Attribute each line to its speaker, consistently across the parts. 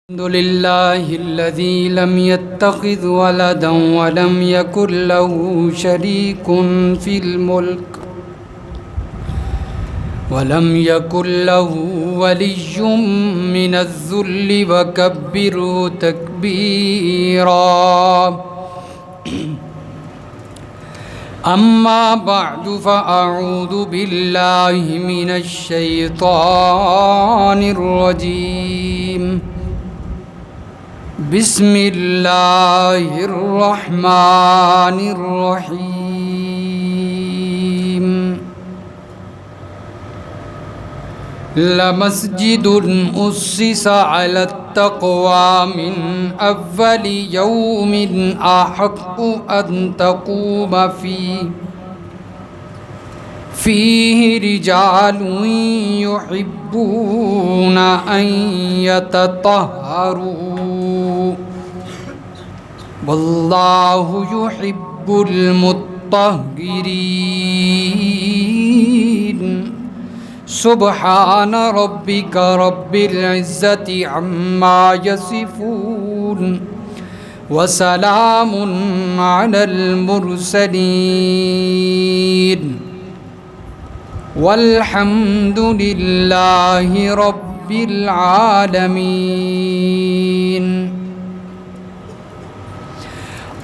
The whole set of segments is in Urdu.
Speaker 1: الحمد لله الذي لم يتخذ ولدا ولم يكن له شريك في الملك ولم يكن له ولي من الذل وكبره تكبيرا. أما بعد فأعوذ بالله من الشيطان الرجيم. بسم الله الرحمن الرحيم. لمسجد أسس على التقوى من أول يوم أحق أن تقوم فيه رجال يحبون أن يتطهروا والله يحب المطهرين. سبحان ربك رب العزة عما يصفون وسلام على المرسلين والحمد لله رب العالمين.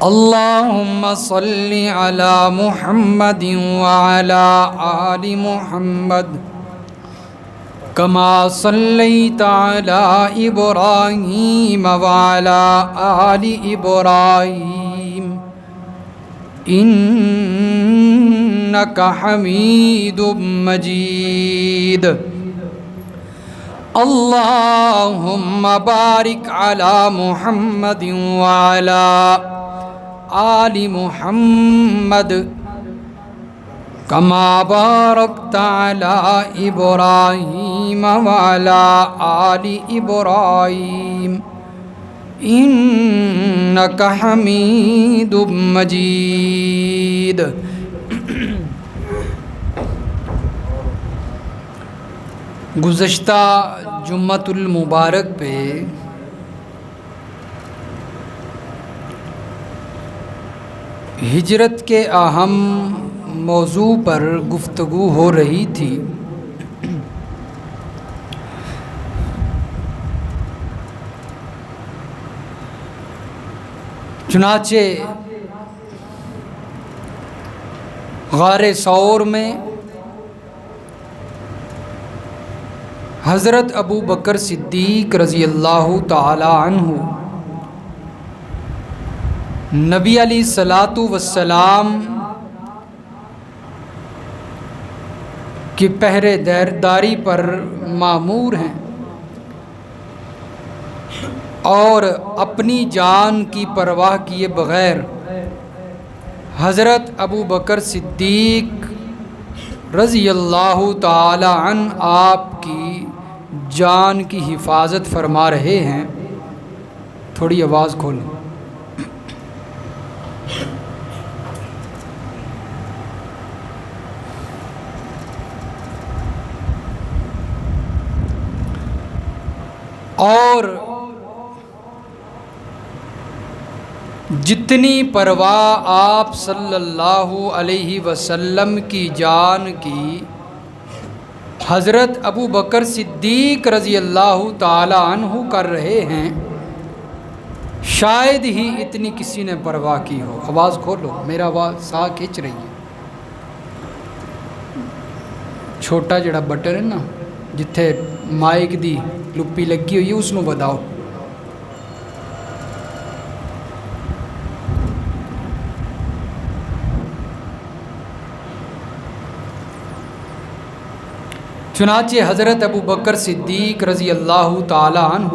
Speaker 1: اللهم صل على محمد وعلى آل محمد كما صليت على إبراهيم وعلى آل إبراهيم إنك حميد مجيد. اللهم بارك على محمد وعلى آل محمد كما باركت على إبراهيم وعلى آل إبراهيم إنك حميد مجيد. گزشتہ جمعۃ المبارک پہ ہجرت کے اہم موضوع پر گفتگو ہو رہی تھی. چنانچہ غار ثور میں حضرت ابو بکر صدیق رضی اللہ تعالی عنہ نبی علیہ الصلاۃ والسلام کی پہرے داری پر مامور ہیں اور اپنی جان کی پرواہ کیے بغیر حضرت ابو بکر صدیق رضی اللہ تعالی عنہ آپ کی جان کی حفاظت فرما رہے ہیں. تھوڑی آواز کھولیں. اور جتنی پرواہ آپ صلی اللہ علیہ وسلم کی جان کی حضرت ابو بکر صدیق رضی اللہ تعالی عنہ کر رہے ہیں شاید ہی اتنی کسی نے پرواہ کی ہو. آواز کھولو، میرا آواز سا کھچ رہی ہے. چھوٹا جڑا بٹن ہے نا جتھے مائک دی لپی لگی ہوئی ہے اس نو بداؤ. چنانچہ حضرت ابو بکر صدیق رضی اللہ تعالی عنہ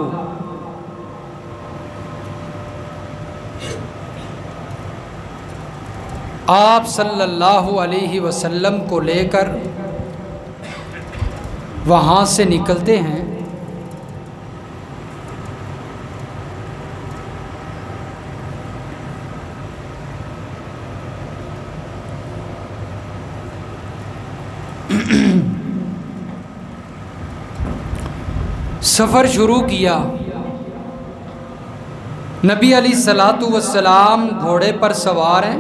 Speaker 1: آپ صلی اللہ علیہ وسلم کو لے کر وہاں سے نکلتے ہیں. سفر شروع کیا. نبی علیہ الصلاۃ والسلام گھوڑے پر سوار ہیں،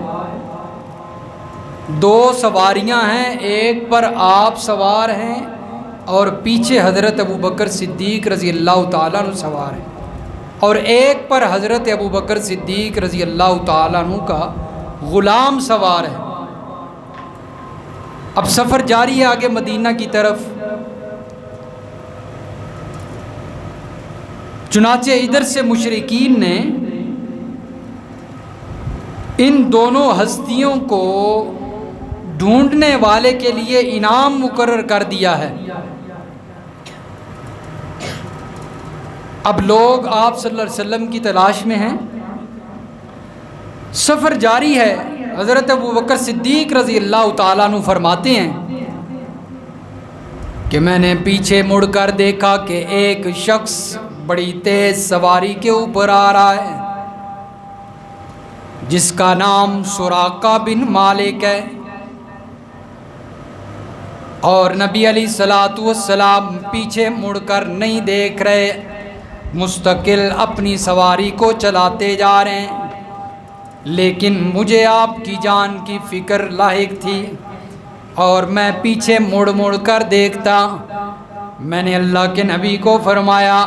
Speaker 1: دو سواریاں ہیں، ایک پر آپ سوار ہیں اور پیچھے حضرت ابوبکر صدیق رضی اللہ تعالیٰ عنہ سوار ہیں، اور ایک پر حضرت ابوبکر صدیق رضی اللہ تعالیٰ عنہ کا غلام سوار ہے۔ اب سفر جاری ہے آگے مدینہ کی طرف۔ چنانچہ ادھر سے مشرکین نے ان دونوں ہستیوں کو ڈھونڈنے والے کے لیے انعام مقرر کر دیا ہے۔ اب لوگ آپ صلی اللہ علیہ وسلم کی تلاش میں ہیں، سفر جاری ہے۔ حضرت ابوبکر صدیق رضی اللہ تعالیٰ عنہ فرماتے ہیں کہ میں نے پیچھے مڑ کر دیکھا کہ ایک شخص بڑی تیز سواری کے اوپر آ رہا ہے جس کا نام سراقہ بن مالک ہے، اور نبی علیہ الصلاۃ والسلام پیچھے مڑ کر نہیں دیکھ رہے، مستقل اپنی سواری کو چلاتے جا رہے ہیں، لیکن مجھے آپ کی جان کی فکر لاحق تھی اور میں پیچھے مڑ مڑ کر دیکھتا۔ میں نے اللہ کے نبی کو فرمایا،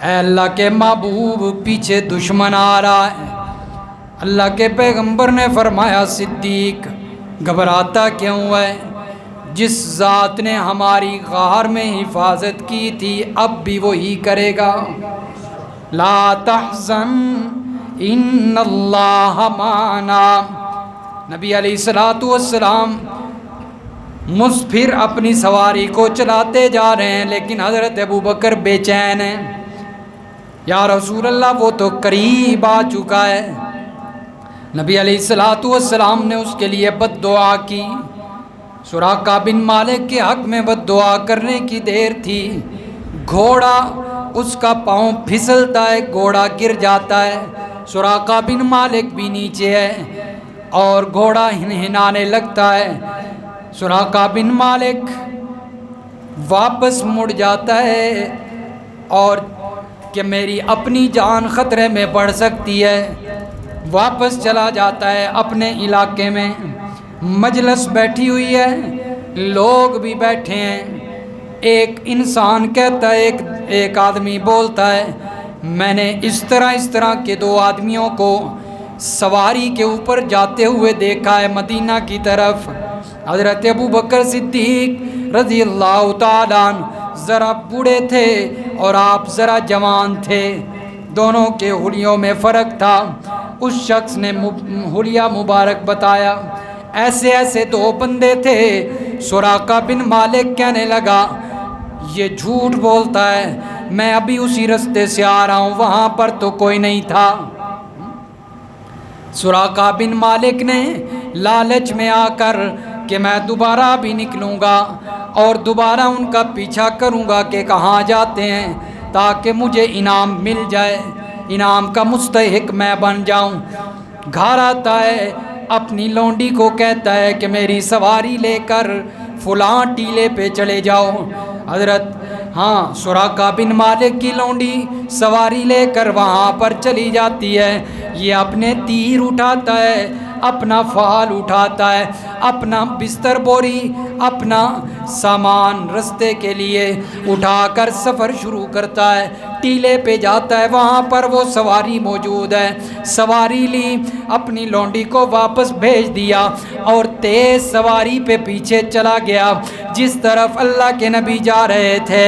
Speaker 1: اے اللہ کے محبوب، پیچھے دشمن آ رہا ہے۔ اللہ کے پیغمبر نے فرمایا، صدیق گھبراتا کیوں ہے؟ جس ذات نے ہماری غار میں حفاظت کی تھی اب بھی وہی کرے گا۔ لا تحزن ان اللہ معنا۔ نبی علیہ الصلاۃ والسلام مصفر اپنی سواری کو چلاتے جا رہے ہیں، لیکن حضرت ابوبکر بے چین ہیں۔ یا رسول اللہ، وہ تو قریب آ چکا ہے۔ نبی علیہ الصلاۃ والسلام نے اس کے لیے بد دعا کی۔ سراقہ بن مالک کے حق میں بد دعا کرنے کی دیر تھی۔ گھوڑا اس کا پاؤں پھسلتا ہے، گھوڑا گر جاتا ہے، سراقہ بن مالک بھی نیچے ہے اور گھوڑا ہنہنانے لگتا ہے۔ سراقہ بن مالک واپس مڑ جاتا ہے اور کہ میری اپنی جان خطرے میں پڑ سکتی ہے، واپس چلا جاتا ہے اپنے علاقے میں۔ مجلس بیٹھی ہوئی ہے، لوگ بھی بیٹھے ہیں۔ ایک انسان کہتا ہے، ایک آدمی بولتا ہے، میں نے اس طرح کے دو آدمیوں کو سواری کے اوپر جاتے ہوئے دیکھا ہے مدینہ کی طرف۔ حضرت ابوبکر صدیق رضی اللہ تعالیٰ عنہ ذرا بوڑھے تھے اور آپ ذرا جوان تھے، دونوں کے حلیوں میں فرق تھا۔ اس شخص نے حلیہ مبارک بتایا، ایسے ایسے دو بندے تھے۔ سراقہ بن مالک کہنے لگا، یہ جھوٹ بولتا ہے، میں ابھی اسی رستے سے آ رہا ہوں، وہاں پر تو کوئی نہیں تھا۔ سراقہ بن مالک نے لالچ میں آ کر کہ میں دوبارہ بھی نکلوں گا اور دوبارہ ان کا پیچھا کروں گا کہ کہاں جاتے ہیں، تاکہ مجھے انعام مل جائے، انعام کا مستحق میں بن جاؤں۔ گھر آتا ہے، اپنی لونڈی کو کہتا ہے کہ میری سواری لے کر فلاں ٹیلے پہ چلے جاؤ۔ سراقہ بن مالک کی لونڈی سواری لے کر وہاں پر چلی جاتی ہے۔ یہ اپنے تیر اٹھاتا ہے، اپنا فال اٹھاتا ہے، اپنا بستر بوری، اپنا سامان رستے کے لیے اٹھا کر سفر شروع کرتا ہے۔ ٹیلے پہ جاتا ہے، وہاں پر وہ سواری موجود ہے، سواری لی، اپنی لونڈی کو واپس بھیج دیا اور تیز سواری پہ پیچھے چلا گیا جس طرف اللہ کے نبی جا رہے تھے۔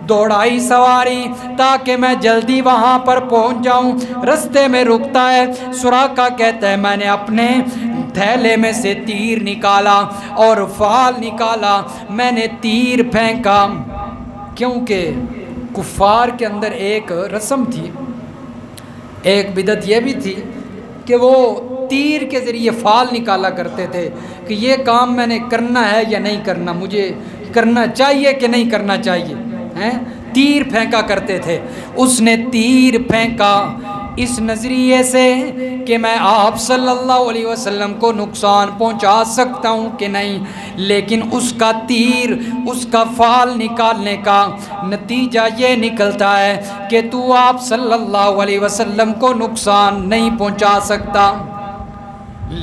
Speaker 1: دوڑائی سواری تاکہ میں جلدی وہاں پر پہنچ جاؤں، رستے میں رکتا ہے۔ سراقہ کہتا ہے، میں نے اپنے تھیلے میں سے تیر نکالا اور فال نکالا، میں نے تیر پھینکا، کیونکہ کفار کے اندر ایک رسم تھی، ایک بدعت یہ بھی تھی کہ وہ تیر کے ذریعے فال نکالا کرتے تھے کہ یہ کام میں نے کرنا ہے یا نہیں کرنا، مجھے کرنا چاہیے کہ نہیں کرنا چاہیے، تیر پھینکا کرتے تھے۔ اس نے تیر پھینکا، اس نظریے سے کہ میں آپ صلی اللہ علیہ وسلم کو نقصان پہنچا سکتا ہوں کہ نہیں، لیکن اس کا تیر، اس کا فال نکالنے کا نتیجہ یہ نکلتا ہے کہ تو آپ صلی اللہ علیہ وسلم کو نقصان نہیں پہنچا سکتا۔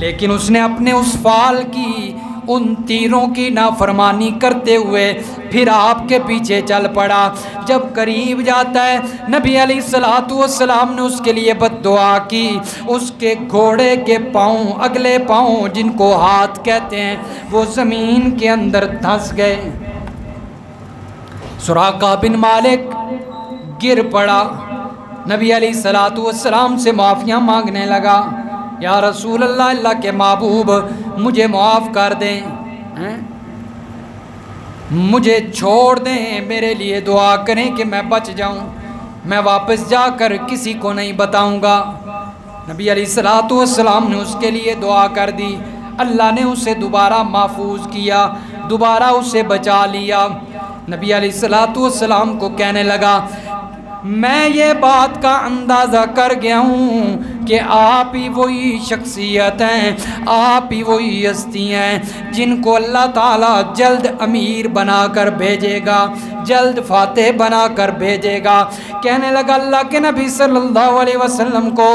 Speaker 1: لیکن اس نے اپنے اس فال کی، ان تیروں کی نافرمانی کرتے ہوئے پھر آپ کے پیچھے چل پڑا۔ جب قریب جاتا ہے، نبی علیہ السلام نے اس کے لیے بد دعا کی۔ اس کے گھوڑے کے پاؤں، اگلے پاؤں جن کو ہاتھ کہتے ہیں، وہ زمین کے اندر دھنس گئے۔ سراقہ بن مالک گر پڑا، نبی علیہ السلام سے معافیاں مانگنے لگا، یا رسول اللہ، اللہ کے محبوب مجھے معاف کر دیں، مجھے چھوڑ دیں، میرے لیے دعا کریں کہ میں بچ جاؤں، میں واپس جا کر کسی کو نہیں بتاؤں گا۔ نبی علیہ السلام نے اس کے لیے دعا کر دی، اللہ نے اسے دوبارہ محفوظ کیا، دوبارہ اسے بچا لیا۔ نبی علیہ السلام کو کہنے لگا، میں یہ بات کا اندازہ کر گیا ہوں کہ آپ ہی وہی شخصیت ہیں، آپ ہی وہی ہستی ہیں جن کو اللہ تعالیٰ جلد امیر بنا کر بھیجے گا، جلد فاتح بنا کر بھیجے گا۔ کہنے لگا، اللہ کے نبی صلی اللہ علیہ وسلم کو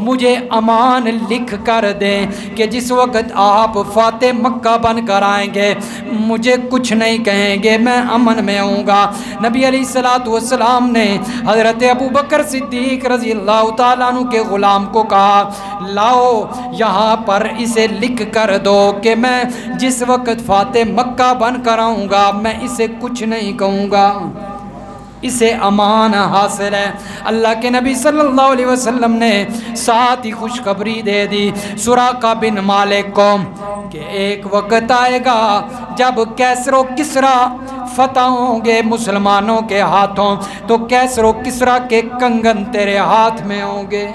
Speaker 1: مجھے امان لکھ کر دیں کہ جس وقت آپ فاتح مکہ بن کر آئیں گے مجھے کچھ نہیں کہیں گے، میں امن میں ہوں گا۔ نبی علیہ السلام نے حضرت ابو بکر صدیق رضی اللہ تعالیٰ عنہ کے غلام کو کہا، لاؤ یہاں پر اسے لکھ کر دو کہ میں جس وقت فاتح مکہ بن کر آؤں گا میں اسے کچھ نہیں کہوں گا، اسے امان حاصل ہے۔ اللہ کے نبی صلی اللہ علیہ وسلم نے ساتھ ہی خوشخبری دے دی سراقہ بن مالک کو کہ ایک وقت آئے گا جب کیسر و کسریٰ فتح ہوں گے مسلمانوں کے ہاتھوں، تو کیسر و کسریٰ کے کنگن تیرے ہاتھ میں ہوں گے۔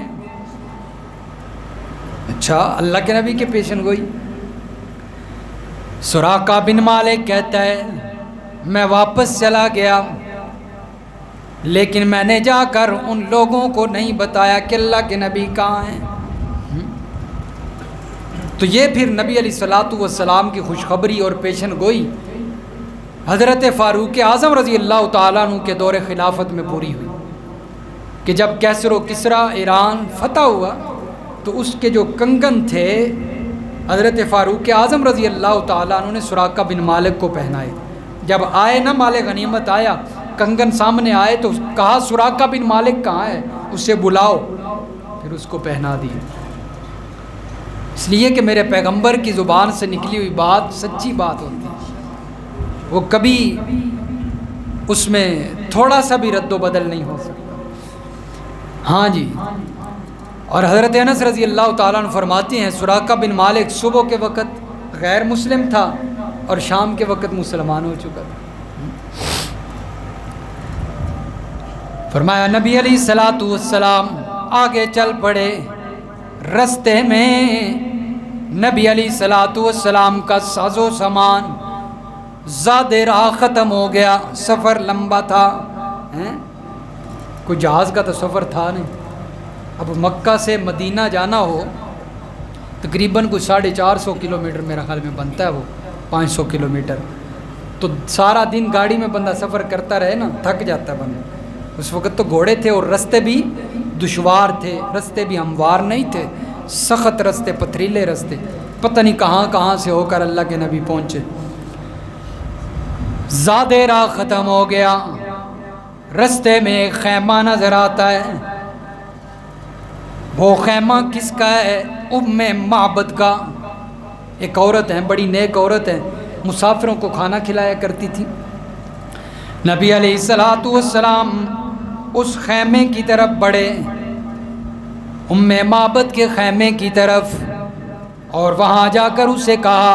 Speaker 1: اچھا، اللہ کے نبی کے پیشن گوئی۔ سراقہ بن مالک کہتا ہے، میں واپس چلا گیا، لیکن میں نے جا کر ان لوگوں کو نہیں بتایا کہ اللہ کے نبی کہاں ہیں۔ تو یہ پھر نبی علیہ السلام کی خوشخبری اور پیشن گوئی حضرت فاروق اعظم رضی اللہ تعالیٰ عنہ کے دور خلافت میں پوری ہوئی کہ جب کیسر و کسریٰ ایران فتح ہوا تو اس کے جو کنگن تھے حضرت فاروق اعظم رضی اللہ تعالیٰ عنہ نے سراقہ بن مالک کو پہنائے۔ جب آئے نا مال غنیمت آیا، کنگن سامنے آئے تو کہا سراقہ بن مالک کہاں ہے، اسے بلاؤ، پھر اس کو پہنا دی۔ اس لیے کہ میرے پیغمبر کی زبان سے نکلی ہوئی بات سچی بات ہوتی ہے، وہ کبھی اس میں تھوڑا سا بھی رد و بدل نہیں ہو سکتا۔ ہاں جی، اور حضرت انس رضی اللہ تعالیٰ عنہ فرماتے ہیں سراقہ بن مالک صبح کے وقت غیر مسلم تھا اور شام کے وقت مسلمان ہو چکا تھا۔ فرمایا نبی علیہ السلام آگے چل پڑے، رستے میں نبی علیہ السلام کا ساز و سامان زیادہ راہ ختم ہو گیا، سفر لمبا تھا، کوئی جہاز کا تو سفر تھا نہیں۔ اب مکہ سے مدینہ جانا ہو تقریباً کوئی 450 کلومیٹر میرا خیال میں بنتا ہے، وہ 500 کلومیٹر، تو سارا دن گاڑی میں بندہ سفر کرتا رہے نا، تھک جاتا ہے بندہ۔ اس وقت تو گھوڑے تھے اور رستے بھی دشوار تھے، رستے بھی ہموار نہیں تھے، سخت رستے، پتھریلے رستے، پتہ نہیں کہاں کہاں سے ہو کر اللہ کے نبی پہنچے۔ زیادہ راہ ختم ہو گیا، رستے میں ایک خیمہ نظر آتا ہے۔ وہ خیمہ کس کا ہے؟ ام معبد کا، ایک عورت ہیں، بڑی نیک عورت ہے، مسافروں کو کھانا کھلایا کرتی تھی۔ نبی علیہ السلام اس خیمے کی طرف بڑھے، ام معبد کے خیمے کی طرف، اور وہاں جا کر اسے کہا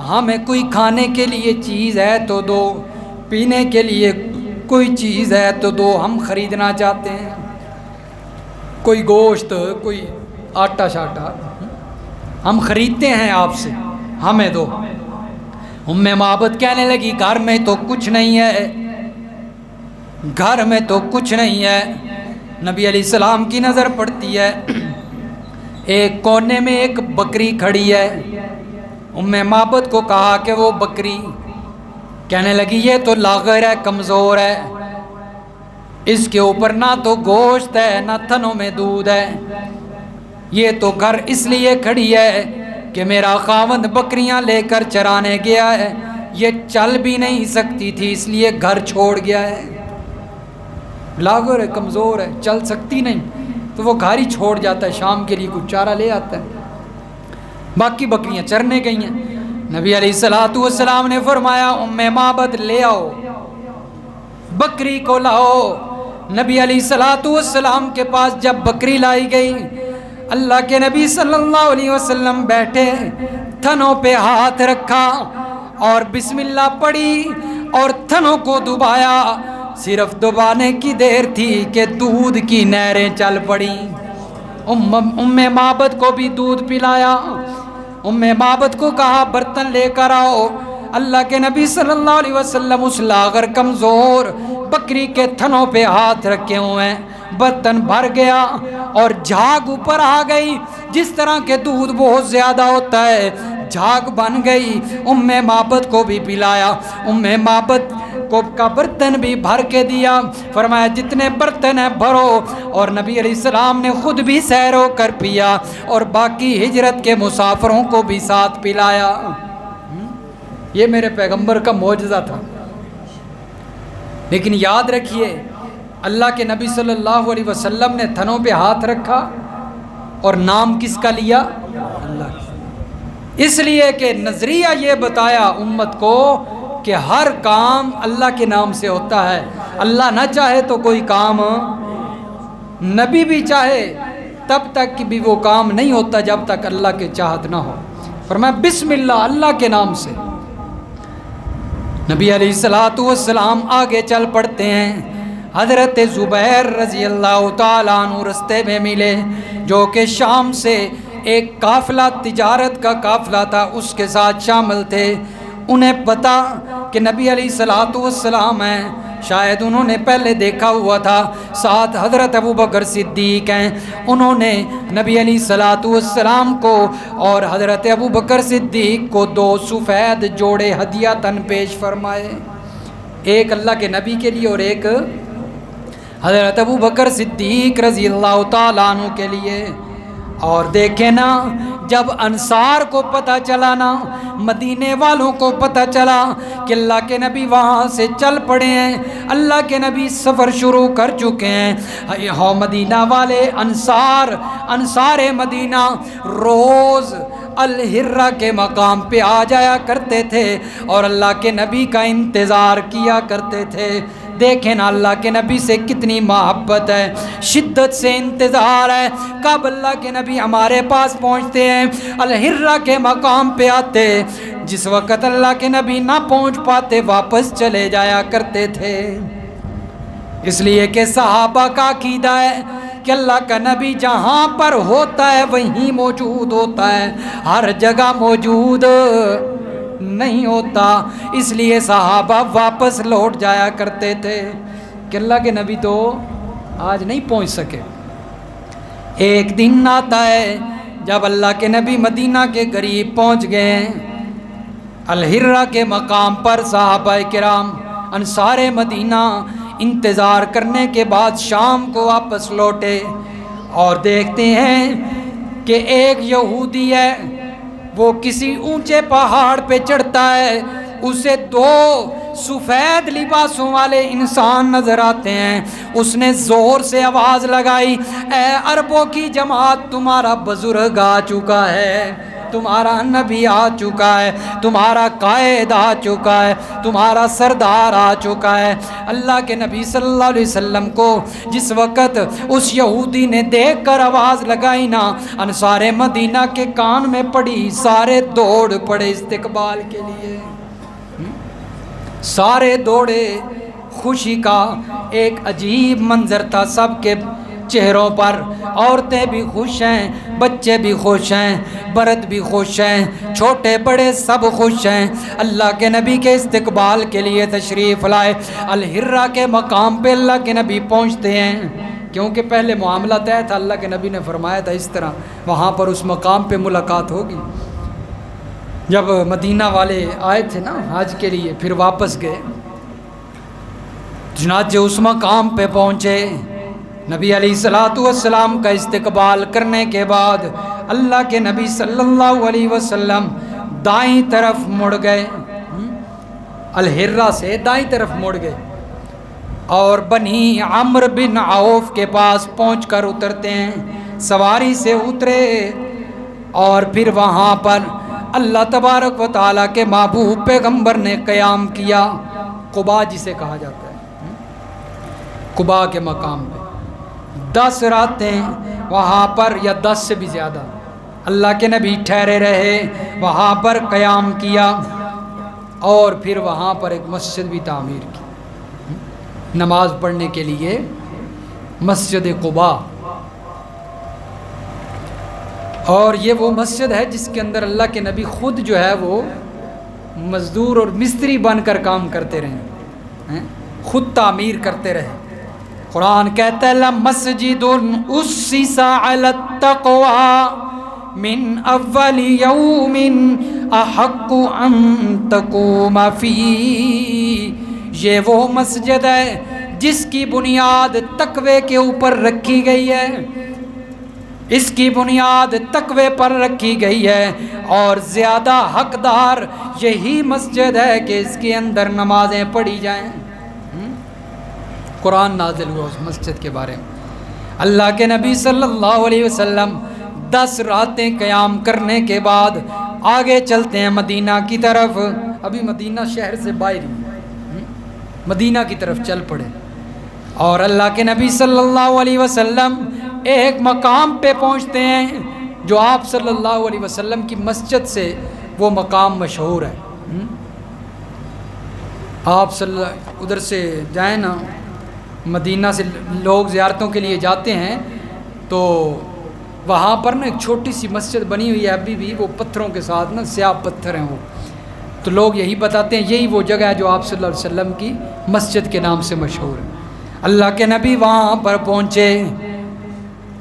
Speaker 1: ہمیں کوئی کھانے کے لیے چیز ہے تو دو، پینے کے لیے کوئی چیز ہے تو دو، ہم خریدنا چاہتے ہیں، کوئی گوشت، کوئی آٹا شاٹا ہم خریدتے ہیں آپ سے، ہمیں دو۔ ام معبد کہنے لگی گھر میں تو کچھ نہیں ہے، گھر میں تو کچھ نہیں ہے، نبی علیہ السلام کی نظر پڑتی ہے، ایک کونے میں ایک بکری کھڑی ہے۔ ام معبد کو کہا کہ وہ بکری، کہنے لگی یہ تو لاغر ہے، کمزور ہے، اس کے اوپر نہ تو گوشت ہے نہ تھنوں میں دودھ ہے، یہ تو گھر اس لیے کھڑی ہے کہ میرا خاوند بکریاں لے کر چرانے گیا ہے، یہ چل بھی نہیں سکتی تھی اس لیے گھر چھوڑ گیا ہے، لاغر ہے، کمزور ہے، چل سکتی نہیں، تو وہ گھر ہی چھوڑ جاتا ہے، شام کے لیے کچھ چارہ لے آتا ہے، باقی بکریاں چرنے گئی ہیں۔ نبی علیہ السلام نے فرمایا ام معبد لے آؤ، بکری کو لاؤ۔ نبی علیہ السلام کے پاس جب بکری لائی گئی، اللہ کے نبی صلی اللہ علیہ وسلم بیٹھے، تھنوں پہ ہاتھ رکھا اور بسم اللہ پڑھی اور تھنوں کو دبایا، صرف دبانے کی دیر تھی کہ دودھ کی نہریں چل پڑی۔ ام معبد کو بھی دودھ پلایا، ام معبد کو کہا برتن لے کر آؤ۔ اللہ کے نبی صلی اللہ علیہ وسلم اس لاغر کمزور بکری کے تھنوں پہ ہاتھ رکھے ہوئے، برتن بھر گیا اور جھاگ اوپر آ گئی، جس طرح کے دودھ بہت زیادہ ہوتا ہے، جھاگ بن گئی۔ ام معبد کو بھی پلایا، ام معبد کو کا برتن بھی بھر کے دیا، فرمایا جتنے برتن ہیں بھرو، اور نبی علیہ السلام نے خود بھی سیر ہو کر پیا اور باقی ہجرت کے مسافروں کو بھی ساتھ پلایا۔ یہ میرے پیغمبر کا معجزہ تھا۔ لیکن یاد رکھیے اللہ کے نبی صلی اللہ علیہ وسلم نے تھنوں پہ ہاتھ رکھا اور نام کس کا لیا؟ اللہ کا، اس لیے کہ نظریہ یہ بتایا امت کو کہ ہر کام اللہ کے نام سے ہوتا ہے، اللہ نہ چاہے تو کوئی کام، نبی بھی چاہے تب تک بھی وہ کام نہیں ہوتا جب تک اللہ کے چاہت نہ ہو۔ فرمایا بسم اللہ، اللہ کے نام سے۔ نبی علیہ السلام آگے چل پڑتے ہیں، حضرت زبیر رضی اللہ تعالیٰ عنہ رستے میں ملے، جو کہ شام سے ایک قافلہ، تجارت کا قافلہ تھا، اس کے ساتھ شامل تھے۔ انہیں پتا کہ نبی علیہ السلام ہیں، شاید انہوں نے پہلے دیکھا ہوا تھا، ساتھ حضرت ابوبکر صدیق ہیں، انہوں نے نبی علیہ السلام کو اور حضرت ابوبکر صدیق کو 2 سفید جوڑے ہدیۃً پیش فرمائے، ایک اللہ کے نبی کے لیے اور ایک حضرت ابوبکر صدیق رضی اللہ تعالیٰ عنہ کے لیے۔ اور دیکھیں نا، جب انصار کو پتہ چلا نا، مدینے والوں کو پتہ چلا کہ اللہ کے نبی وہاں سے چل پڑے ہیں، اللہ کے نبی سفر شروع کر چکے ہیں، مدینہ والے انصار مدینہ روز الحرہ کے مقام پہ آ جایا کرتے تھے اور اللہ کے نبی کا انتظار کیا کرتے تھے۔ دیکھیں نا اللہ کے نبی سے کتنی محبت ہے، شدت سے انتظار ہے، کب اللہ کے نبی ہمارے پاس پہنچتے ہیں، الحرہ کے مقام پہ آتے، جس وقت اللہ کے نبی نہ پہنچ پاتے واپس چلے جایا کرتے تھے۔ اس لیے کہ صحابہ کا عقیدہ ہے کہ اللہ کا نبی جہاں پر ہوتا ہے وہیں موجود ہوتا ہے، ہر جگہ موجود نہیں ہوتا، اس لیے صحابہ واپس لوٹ جایا کرتے تھے کہ اللہ کے نبی تو آج نہیں پہنچ سکے۔ ایک دن آتا ہے جب اللہ کے نبی مدینہ کے قریب پہنچ گئے، الحرہ کے مقام پر صحابہ کرام انصار مدینہ انتظار کرنے کے بعد شام کو واپس لوٹے اور دیکھتے ہیں کہ ایک یہودی ہے، وہ کسی اونچے پہاڑ پہ چڑھتا ہے، اسے 2 سفید لباسوں والے انسان نظر آتے ہیں۔ اس نے زور سے آواز لگائی، اے عربوں کی جماعت، تمہارا بزرگ آ چکا ہے، تمہارا نبی آ چکا ہے، تمہارا قائد آ چکا ہے، تمہارا سردار آ چکا ہے۔ اللہ کے نبی صلی اللہ علیہ وسلم کو جس وقت اس یہودی نے دیکھ کر آواز لگائی نا، انصار مدینہ کے کان میں پڑی، سارے دوڑ پڑے استقبال کے لیے، سارے دوڑے۔ خوشی کا ایک عجیب منظر تھا سب کے چہروں پر، عورتیں بھی خوش ہیں، بچے بھی خوش ہیں، برد بھی خوش ہیں، چھوٹے بڑے سب خوش ہیں، اللہ کے نبی کے استقبال کے لیے تشریف لائے۔ الحرہ کے مقام پہ اللہ کے نبی پہنچتے ہیں، کیونکہ پہلے معاملہ طے تھا، اللہ کے نبی نے فرمایا تھا اس طرح وہاں پر اس مقام پہ ملاقات ہوگی۔ جب مدینہ والے آئے تھے نا حج کے لیے، پھر واپس گئے، چنانچہ اس مقام پہ پہنچے، نبی علیہ السلام کا استقبال کرنے کے بعد اللہ کے نبی صلی اللہ علیہ وسلم دائیں طرف مڑ گئے، الحرہ سے دائیں طرف مڑ گئے، اور بنی عمرو بن عوف کے پاس پہنچ کر اترتے ہیں، سواری سے اترے، اور پھر وہاں پر اللہ تبارک و تعالیٰ کے محبوب پیغمبر نے قیام کیا، قباء جسے کہا جاتا ہے، قباء کے مقام پہ 10 راتیں وہاں پر، یا 10 سے بھی زیادہ اللہ کے نبی ٹھہرے رہے، وہاں پر قیام کیا، اور پھر وہاں پر ایک مسجد بھی تعمیر کی نماز پڑھنے کے لیے، مسجد قباء۔ اور یہ وہ مسجد ہے جس کے اندر اللہ کے نبی خود جو ہے وہ مزدور اور مستری بن کر کام کرتے رہے، خود تعمیر کرتے رہے۔ قرآن کہتا ہے لَمَسْجِدٌ أُسِّسَ عَلَى التَّقْوَى مِنْ أَوَّلِ يَوْمٍ أَحَقُّ أَن تَقُومَ فِيهِ، یہ وہ مسجد ہے جس کی بنیاد تقوی کے اوپر رکھی گئی ہے، اس کی بنیاد تقوی پر رکھی گئی ہے، اور زیادہ حقدار یہی مسجد ہے کہ اس کے اندر نمازیں پڑھی جائیں۔ قرآن نازل ہوا اس مسجد کے بارے میں۔ اللہ کے نبی صلی اللہ علیہ وسلم 10 راتیں قیام کرنے کے بعد آگے چلتے ہیں مدینہ کی طرف، ابھی مدینہ شہر سے باہر ہی، مدینہ کی طرف چل پڑے، اور اللہ کے نبی صلی اللہ علیہ وسلم ایک مقام پہ پہنچتے ہیں جو آپ صلی اللہ علیہ وسلم کی مسجد سے وہ مقام مشہور ہے۔ آپ ادھر سے جائیں نا، مدینہ سے لوگ زیارتوں کے لیے جاتے ہیں تو وہاں پر نا ایک چھوٹی سی مسجد بنی ہوئی ہے ابھی بھی، وہ پتھروں کے ساتھ نا، سیاہ پتھر ہیں وہ، تو لوگ یہی بتاتے ہیں یہی وہ جگہ ہے جو آپ صلی اللہ علیہ وسلم کی مسجد کے نام سے مشہور ہے۔ اللہ کے نبی وہاں پر پہنچے،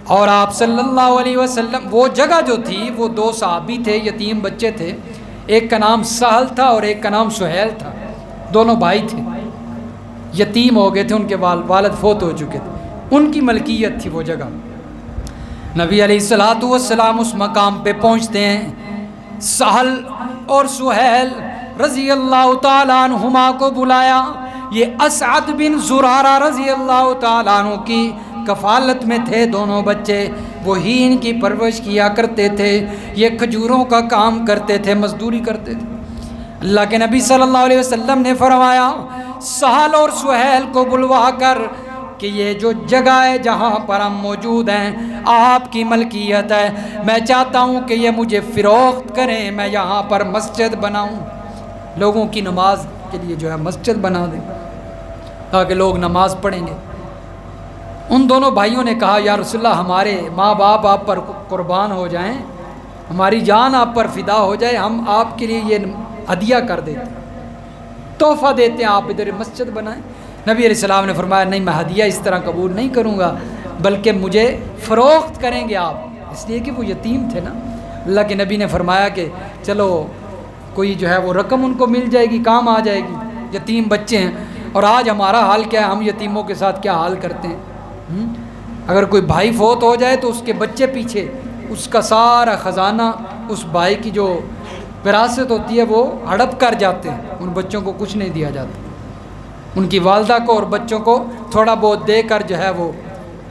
Speaker 1: اور آپ صلی اللہ علیہ وسلم، وہ جگہ جو تھی وہ 2 صحابی تھے، یتیم بچے تھے، ایک کا نام سہل تھا اور ایک کا نام سہیل تھا، دونوں بھائی تھے، یتیم ہو گئے تھے، ان کے والد فوت ہو چکے تھے، ان کی ملکیت تھی وہ جگہ۔ نبی علیہ السلام اس مقام پہ پہنچتے ہیں، سہل اور سہیل رضی اللہ تعالیٰ عنہما کو بلایا، یہ اسعد بن زرارہ رضی اللہ تعالیٰ عنہ کی کفالت میں تھے دونوں بچے، وہی ان کی پرورش کیا کرتے تھے، یہ کھجوروں کا کام کرتے تھے، مزدوری کرتے تھے۔ اللہ کے نبی صلی اللہ علیہ وسلم نے فرمایا سہل اور سہیل کو بلوا کر کہ یہ جو جگہ ہے جہاں پر ہم موجود ہیں آپ کی ملکیت ہے، میں چاہتا ہوں کہ یہ مجھے فروخت کریں، میں یہاں پر مسجد بناؤں، لوگوں کی نماز کے لیے جو ہے مسجد بنا دیں تاکہ لوگ نماز پڑھیں گے۔ ان دونوں بھائیوں نے کہا یا رسول اللہ، ہمارے ماں باپ آپ پر قربان ہو جائیں، ہماری جان آپ پر فدا ہو جائے، ہم آپ کے لیے یہ ہدیہ کر دیتے ہیں، تحفہ دیتے ہیں، آپ ادھر مسجد بنائیں۔ نبی علیہ السلام نے فرمایا نہیں، میں ہدیہ اس طرح قبول نہیں کروں گا، بلکہ مجھے فروخت کریں گے آپ، اس لیے کہ وہ یتیم تھے نا۔ اللہ کے نبی نے فرمایا کہ چلو کوئی جو ہے وہ رقم ان کو مل جائے گی، کام آ جائے گی، یتیم بچے ہیں۔ اور آج ہمارا حال کیا ہے، ہم یتیموں کے ساتھ کیا حال کرتے ہیں، اگر کوئی بھائی فوت ہو جائے تو اس کے بچے پیچھے اس کا سارا خزانہ، اس بھائی کی جو وراثت ہوتی ہے وہ ہڑپ کر جاتے ہیں، ان بچوں کو کچھ نہیں دیا جاتا، ان کی والدہ کو اور بچوں کو تھوڑا بہت دے کر جو ہے وہ،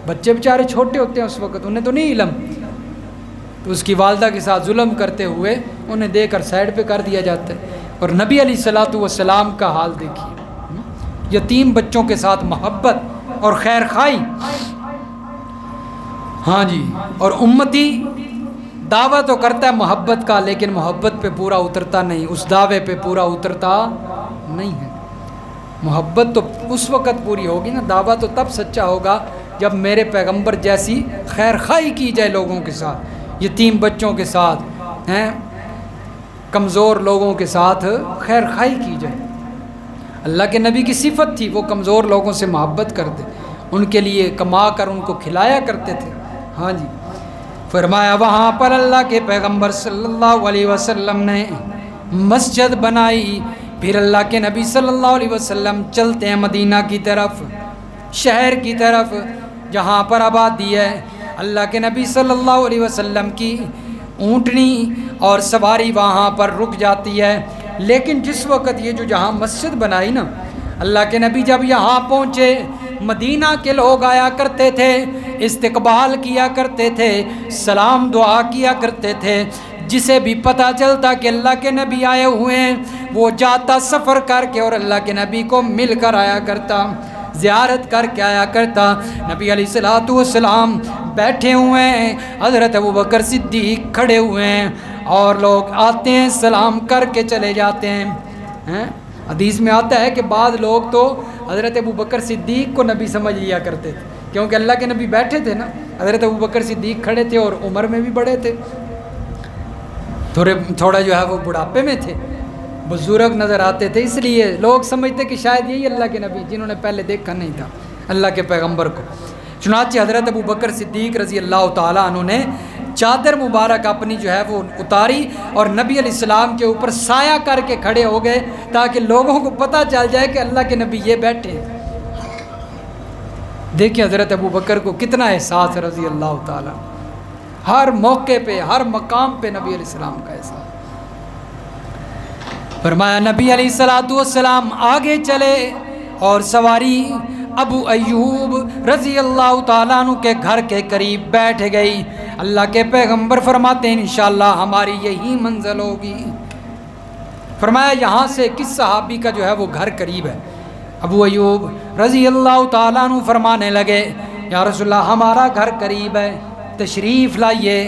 Speaker 1: بچے بیچارے چھوٹے ہوتے ہیں اس وقت، انہیں تو نہیں علم، تو اس کی والدہ کے ساتھ ظلم کرتے ہوئے انہیں دے کر سائڈ پہ کر دیا جاتا ہے۔ اور نبی علیہ السلام کا حال دیکھیے، یتیم بچوں کے ساتھ محبت اور خیر خواہی۔ ہاں جی، اور امتی دعویٰ تو کرتا ہے محبت کا، لیکن محبت پہ پورا اترتا نہیں، اس دعوے پہ پورا اترتا نہیں ہے۔ محبت تو اس وقت پوری ہوگی نا، دعویٰ تو تب سچا ہوگا جب میرے پیغمبر جیسی خیر خواہی کی جائے لوگوں کے ساتھ، یتیم بچوں کے ساتھ، کمزور لوگوں کے ساتھ خیر خواہی کی جائے۔ اللہ کے نبی کی صفت تھی وہ کمزور لوگوں سے محبت کرتے، ان کے لیے کما کر ان کو کھلایا کرتے تھے۔ ہاں جی، فرمایا وہاں پر اللہ کے پیغمبر صلی اللہ علیہ وسلم نے مسجد بنائی۔ پھر اللہ کے نبی صلی اللہ علیہ وسلم چلتے ہیں مدینہ کی طرف، شہر کی طرف جہاں پر آبادی ہے۔ اللہ کے نبی صلی اللہ علیہ وسلم کی اونٹنی اور سواری وہاں پر رک جاتی ہے۔ لیکن جس وقت یہ جو جہاں مسجد بنائی نا، اللہ کے نبی جب یہاں پہنچے، مدینہ کے لوگ آیا کرتے تھے، استقبال کیا کرتے تھے، سلام دعا کیا کرتے تھے۔ جسے بھی پتہ چلتا کہ اللہ کے نبی آئے ہوئے ہیں، وہ جاتا سفر کر کے اور اللہ کے نبی کو مل کر آیا کرتا، زیارت کر کے آیا کرتا۔ نبی علیہ الصلوۃ والسلام بیٹھے ہوئے ہیں، حضرت ابوبکر صدیق کھڑے ہوئے ہیں، اور لوگ آتے ہیں سلام کر کے چلے جاتے ہیں۔ حدیث میں آتا ہے کہ بعض لوگ تو حضرت ابوبکر صدیق کو نبی سمجھ لیا کرتے تھے، کیونکہ اللہ کے نبی بیٹھے تھے نا، حضرت ابوبکر صدیق کھڑے تھے اور عمر میں بھی بڑے تھے، تھوڑا جو ہے وہ بڑھاپے میں تھے، بزرگ نظر آتے تھے، اس لیے لوگ سمجھتے کہ شاید یہی اللہ کے نبی جنہوں نے پہلے دیکھا نہیں تھا اللہ کے پیغمبر کو۔ چنانچہ حضرت ابوبکر صدیق رضی اللہ تعالیٰ عنہ نے چادر مبارک اپنی جو ہے وہ اتاری اور نبی علیہ السلام کے اوپر سایہ کر کے کھڑے ہو گئے، تاکہ لوگوں کو پتہ چل جائے کہ اللہ کے نبی یہ بیٹھے ہیں۔ دیکھیں حضرت ابوبکر کو کتنا احساس ہے رضی اللہ تعالیٰ، ہر موقع پہ ہر مقام پہ نبی علیہ السلام کا احساس۔ فرمایا نبی علیہ الصلوۃ والسلام آگے چلے اور سواری ابو ایوب رضی اللہ تعالیٰ عنہ کے گھر کے قریب بیٹھ گئی۔ اللہ کے پیغمبر فرماتے ہیں انشاءاللہ ہماری یہی منزل ہوگی۔ فرمایا یہاں سے کس صحابی کا جو ہے وہ گھر قریب ہے؟ ابو ایوب رضی اللہ تعالیٰ عنہ فرمانے لگے یا رسول اللہ ہمارا گھر قریب ہے، تشریف لائیے۔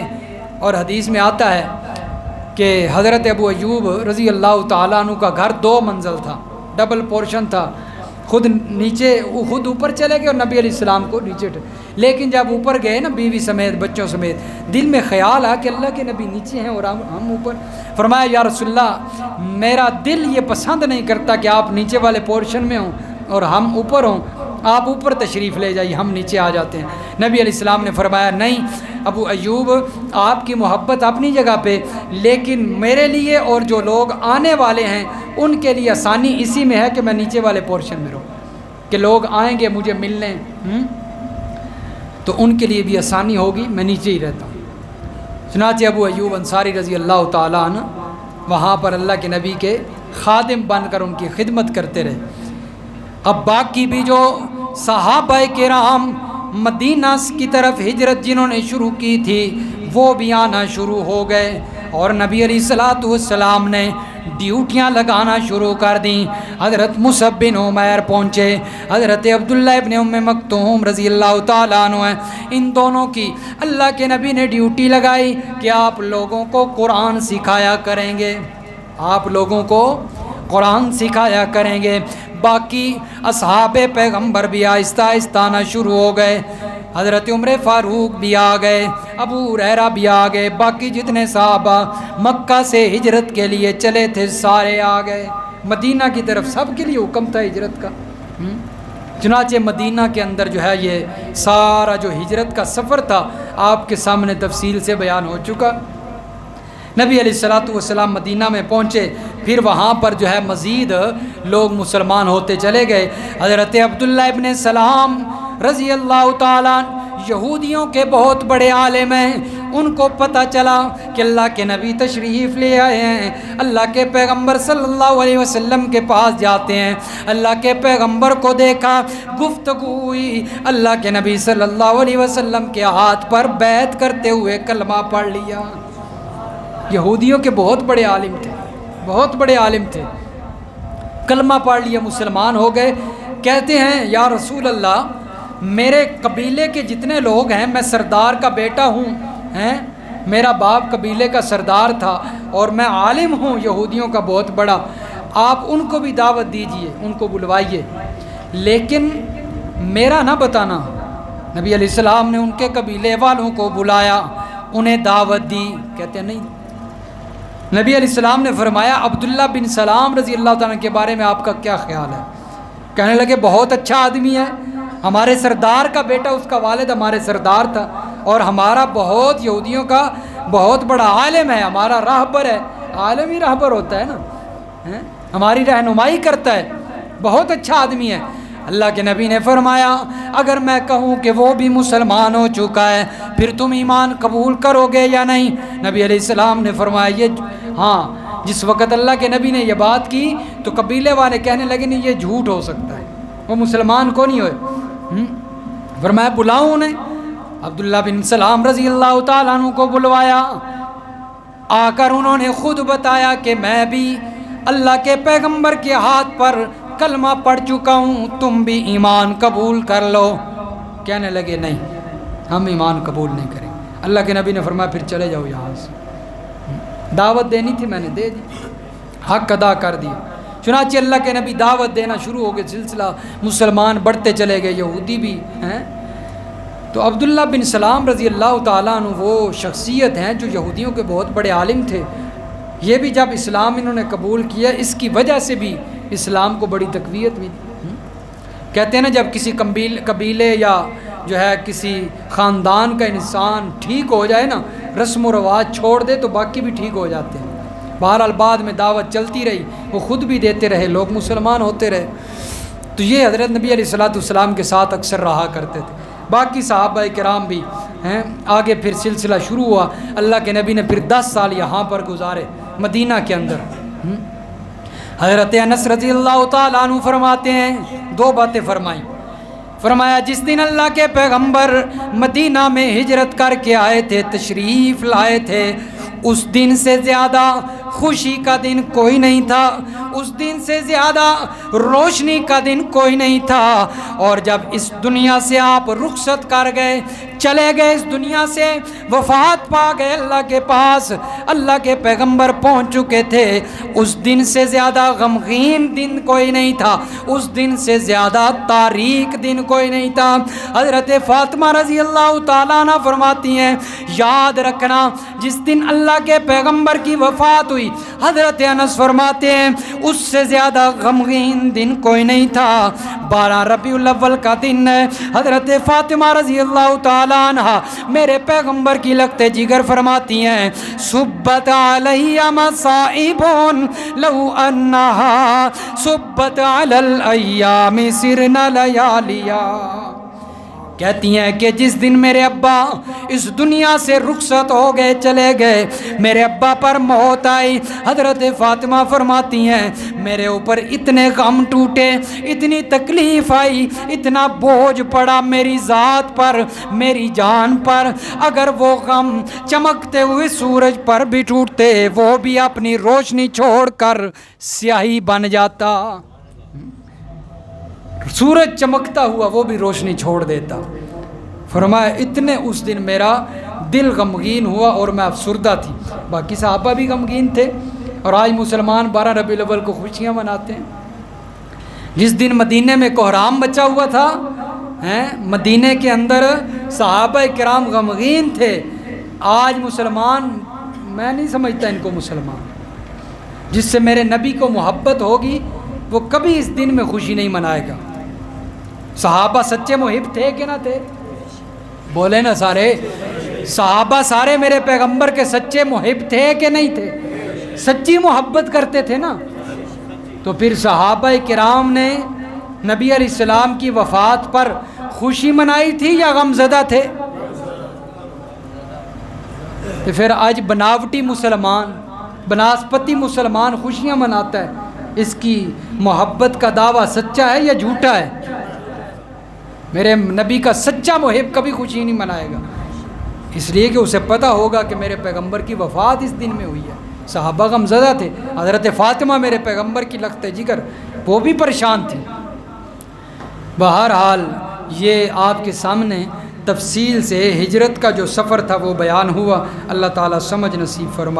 Speaker 1: اور حدیث میں آتا ہے کہ حضرت ابو ایوب رضی اللہ تعالیٰ عنہ کا گھر 2 منزل تھا، ڈبل پورشن تھا، خود اوپر چلے گئے اور نبی علیہ السلام کو نیچے لیکن جب اوپر گئے نا بیوی سمیت بچوں سمیت، دل میں خیال آ کہ اللہ کے نبی نیچے ہیں اور ہم اوپر۔ فرمایا یا رسول اللہ میرا دل یہ پسند نہیں کرتا کہ آپ نیچے والے پورشن میں ہوں اور ہم اوپر ہوں، آپ اوپر تشریف لے جائیے، ہم نیچے آ جاتے ہیں۔ نبی علیہ السلام نے فرمایا نہیں ابو ایوب آپ کی محبت اپنی جگہ پہ، لیکن میرے لیے اور جو لوگ آنے والے ہیں ان کے لیے آسانی اسی میں ہے کہ میں نیچے والے پورشن میں رہوں، کہ لوگ آئیں گے مجھے ملنے تو ان کے لیے بھی آسانی ہوگی، میں نیچے ہی رہتا ہوں۔ چنانچہ ابو ایوب انصاری رضی اللہ تعالیٰ عنہ وہاں پر اللہ کے نبی کے خادم بن کر ان کی خدمت کرتے رہے۔ اب باقی بھی جو صحابہ کرام مدینہ کی طرف ہجرت جنہوں نے شروع کی تھی وہ بھی آنا شروع ہو گئے، اور نبی علیہ الصلوۃ والسلام نے ڈیوٹیاں لگانا شروع کر دیں۔ حضرت مصعب بن عمیر پہنچے، حضرت عبداللہ ابن ام مکتوم رضی اللہ تعالیٰ عنہ ہیں، ان دونوں کی اللہ کے نبی نے ڈیوٹی لگائی کہ آپ لوگوں کو قرآن سکھایا کریں گے، آپ لوگوں کو قرآن سکھایا کریں گے۔ باقی اصحاب پیغمبر بھی آہستہ آہستہ آنا شروع ہو گئے، حضرت عمر فاروق بھی آ گئے، ابو ہریرہ بھی آ گئے، باقی جتنے صحابہ مکہ سے ہجرت کے لیے چلے تھے سارے آ گئے مدینہ کی طرف، سب کے لیے حکم تھا ہجرت کا۔ چنانچہ مدینہ کے اندر جو ہے یہ سارا جو ہجرت کا سفر تھا آپ کے سامنے تفصیل سے بیان ہو چکا۔ نبی علیہ الصلوۃ والسلام مدینہ میں پہنچے، پھر وہاں پر جو ہے مزید لوگ مسلمان ہوتے چلے گئے۔ حضرت عبداللہ ابن سلام رضی اللہ تعالیٰ یہودیوں کے بہت بڑے عالم ہیں، ان کو پتہ چلا کہ اللہ کے نبی تشریف لے آئے ہیں، اللہ کے پیغمبر صلی اللہ علیہ وسلم کے پاس جاتے ہیں۔ اللہ کے پیغمبر کو دیکھا، گفتگو ہوئی، اللہ کے نبی صلی اللہ علیہ وسلم کے ہاتھ پر بیعت کرتے ہوئے کلمہ پڑھ لیا۔ یہودیوں کے بہت بڑے عالم تھے، بہت بڑے عالم تھے، کلمہ پڑھ لیا، مسلمان ہو گئے۔ کہتے ہیں یا رسول اللہ میرے قبیلے کے جتنے لوگ ہیں، میں سردار کا بیٹا ہوں، میرا باپ قبیلے کا سردار تھا اور میں عالم ہوں یہودیوں کا بہت بڑا، آپ ان کو بھی دعوت دیجئے، ان کو بلوائیے، لیکن میرا نہ بتانا۔ نبی علیہ السلام نے ان کے قبیلے والوں کو بلایا، انہیں دعوت دی، کہتے ہیں نہیں۔ نبی علیہ السلام نے فرمایا عبداللہ بن سلام رضی اللہ تعالیٰ کے بارے میں آپ کا کیا خیال ہے؟ کہنے لگے بہت اچھا آدمی ہے، ہمارے سردار کا بیٹا، اس کا والد ہمارے سردار تھا، اور ہمارا بہت یہودیوں کا بہت بڑا عالم ہے، ہمارا راہبر ہے، عالم ہی راہبر ہوتا ہے نا، ہماری رہنمائی کرتا ہے، بہت اچھا آدمی ہے۔ اللہ کے نبی نے فرمایا اگر میں کہوں کہ وہ بھی مسلمان ہو چکا ہے پھر تم ایمان قبول کرو گے یا نہیں؟ نبی علیہ السلام نے فرمایا یہ ہاں۔ جس وقت اللہ کے نبی نے یہ بات کی تو قبیلے والے کہنے لگے نہیں یہ جھوٹ ہو سکتا ہے، وہ مسلمان کو نہیں ہوئے۔ فرمایا بلاؤں انہیں۔ عبداللہ بن سلام رضی اللہ تعالیٰ عنہ کو بلوایا، آ کر انہوں نے خود بتایا کہ میں بھی اللہ کے پیغمبر کے ہاتھ پر کلمہ پڑھ چکا ہوں، تم بھی ایمان قبول کر لو۔ کہنے لگے نہیں ہم ایمان قبول نہیں کریں۔ اللہ کے نبی نے فرمایا پھر چلے جاؤ یہاں سے، دعوت دینی تھی میں نے دے دی، حق ادا کر دیا۔ چنانچہ اللہ کے نبی دعوت دینا شروع ہو گئے، سلسلہ مسلمان بڑھتے چلے گئے، یہودی بھی ہیں۔ تو عبداللہ بن سلام رضی اللہ تعالیٰ عنہ وہ شخصیت ہیں جو یہودیوں کے بہت بڑے عالم تھے۔ یہ بھی جب اسلام انہوں نے قبول کیا اس کی وجہ سے بھی اسلام کو بڑی تقویت ملی۔ کہتے ہیں نا جب کسی قبیلے یا جو ہے کسی خاندان کا انسان ٹھیک ہو جائے نا، رسم و رواج چھوڑ دے تو باقی بھی ٹھیک ہو جاتے ہیں۔ بہرحال بعد میں دعوت چلتی رہی، وہ خود بھی دیتے رہے، لوگ مسلمان ہوتے رہے۔ تو یہ حضرت نبی علیہ السلام کے ساتھ اکثر رہا کرتے تھے۔ باقی صحابہ کرام بھی ہیں۔ آگے پھر سلسلہ شروع ہوا، اللہ کے نبی نے پھر 10 سال یہاں پر گزارے مدینہ کے اندر۔ حضرت انس رضی اللہ تعالیٰ عنہ فرماتے ہیں 2 باتیں فرمائیں۔ فرمایا جس دن اللہ کے پیغمبر مدینہ میں ہجرت کر کے آئے تھے، تشریف لائے تھے، اس دن سے زیادہ خوشی کا دن کوئی نہیں تھا، اس دن سے زیادہ روشنی کا دن کوئی نہیں تھا۔ اور جب اس دنیا سے آپ رخصت کر گئے، چلے گئے اس دنیا سے، وفات پا گئے اللہ کے پاس، اللہ کے پیغمبر پہنچ چکے تھے، اس دن سے زیادہ غمگین دن کوئی نہیں تھا، اس دن سے زیادہ تاریک دن کوئی نہیں تھا۔ حضرت فاطمہ رضی اللہ تعالیٰ عنہ فرماتی ہیں یاد رکھنا جس دن اللہ کے پیغمبر کی وفات ہوئی، حضرت انس فرماتے ہیں اس سے زیادہ غمگین دن کوئی نہیں تھا۔ 12 ربیع الاول کا دن ہے۔ حضرت فاطمہ رضی اللہ تعالیٰ عنہ میرے پیغمبر کی لگتے جگر فرماتی ہیں صبت علیہ مصائب لو انہا صبت علی الایام سرن لیالیا۔ کہتی ہیں کہ جس دن میرے ابا اس دنیا سے رخصت ہو گئے، چلے گئے، میرے ابا پر موت آئی، حضرت فاطمہ فرماتی ہیں میرے اوپر اتنے غم ٹوٹے، اتنی تکلیف آئی، اتنا بوجھ پڑا میری ذات پر، میری جان پر، اگر وہ غم چمکتے ہوئے سورج پر بھی ٹوٹتے وہ بھی اپنی روشنی چھوڑ کر سیاہی بن جاتا۔ سورج چمکتا ہوا وہ بھی روشنی چھوڑ دیتا۔ فرمایا اتنے اس دن میرا دل غمگین ہوا اور میں افسردہ تھی۔ باقی صحابہ بھی غمگین تھے، اور آج مسلمان 12 ربیع الاول کو خوشیاں مناتے ہیں۔ جس دن مدینے میں کوہرام بچا ہوا تھا، مدینے کے اندر صحابہ کرام غمگین تھے۔ آج مسلمان، میں نہیں سمجھتا ان کو مسلمان، جس سے میرے نبی کو محبت ہوگی وہ کبھی اس دن میں خوشی نہیں منائے گا۔ صحابہ سچے محب تھے کہ نہ تھے؟ بولے نا سارے، صحابہ سارے میرے پیغمبر کے سچے محب تھے کہ نہیں تھے؟ سچی محبت کرتے تھے نا۔ تو پھر صحابہ کرام نے نبی علیہ السلام کی وفات پر خوشی منائی تھی یا غمزدہ تھے؟ تو پھر آج بناوٹی مسلمان، بناسپتی مسلمان خوشیاں مناتا ہے، اس کی محبت کا دعویٰ سچا ہے یا جھوٹا ہے؟ میرے نبی کا سچا محب کبھی خوشی نہیں منائے گا، اس لیے کہ اسے پتہ ہوگا کہ میرے پیغمبر کی وفات اس دن میں ہوئی ہے۔ صحابہ غمزدہ تھے، حضرت فاطمہ میرے پیغمبر کی لخت جگر وہ بھی پریشان تھی۔ بہرحال یہ آپ کے سامنے تفصیل سے ہجرت کا جو سفر تھا وہ بیان ہوا۔ اللہ تعالیٰ سمجھ نصیب فرمائے۔